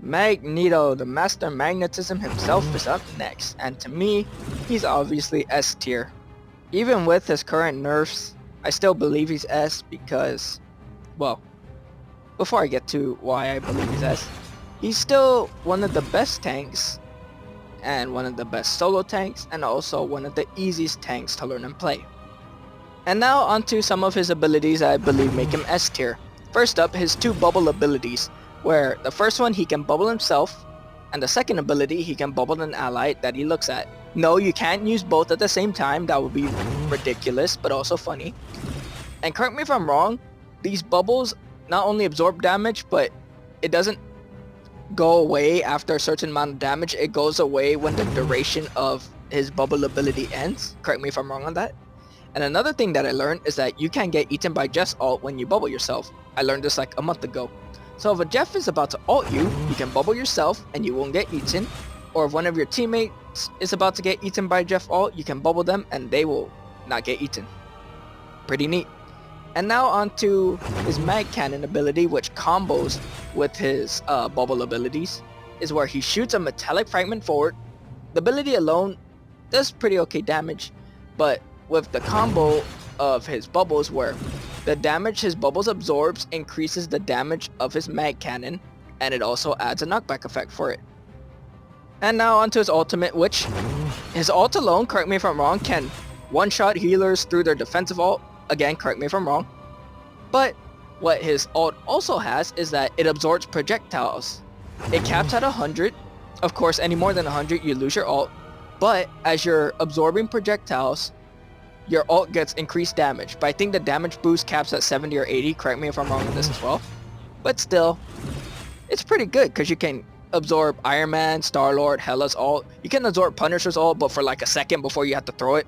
Magneto, the master magnetism himself, is up next, and to me, he's obviously S tier. Even with his current nerfs, I still believe he's S because, well, before I get to why I believe he's S, he's still one of the best tanks, and one of the best solo tanks, and also one of the easiest tanks to learn and play. And now onto some of his abilities I believe make him S tier. First up, his two bubble abilities, where the first one he can bubble himself, and the second ability he can bubble an ally that he looks at. No, you can't use both at the same time, that would be ridiculous, but also funny. And correct me if I'm wrong, these bubbles not only absorb damage, but it doesn't go away after a certain amount of damage, it goes away when the duration of his bubble ability ends. Correct me if I'm wrong on that. And another thing that I learned is that you can get eaten by Jeff's ult when you bubble yourself. I learned this like a month ago. So if a Jeff is about to ult you, you can bubble yourself and you won't get eaten. Or if one of your teammates is about to get eaten by Jeff ult, you can bubble them and they will not get eaten. Pretty neat. And now onto his mag cannon ability, which combos with his bubble abilities, is where he shoots a metallic fragment forward. The ability alone does pretty okay damage, but with the combo of his bubbles where the damage his bubbles absorbs increases the damage of his mag cannon, and it also adds a knockback effect for it. And now onto his ultimate, which his ult alone, correct me if I'm wrong, can one-shot healers through their defensive ult. Again, correct me if I'm wrong. But what his ult also has is that it absorbs projectiles. It caps at 100. Of course, any more than 100 you lose your ult. But as you're absorbing projectiles, your ult gets increased damage. But I think the damage boost caps at 70 or 80. Correct me if I'm wrong on this as well. But still, it's pretty good because you can absorb Iron Man, Star-Lord, Hela's ult. You can absorb Punisher's ult, but for like a second before you have to throw it.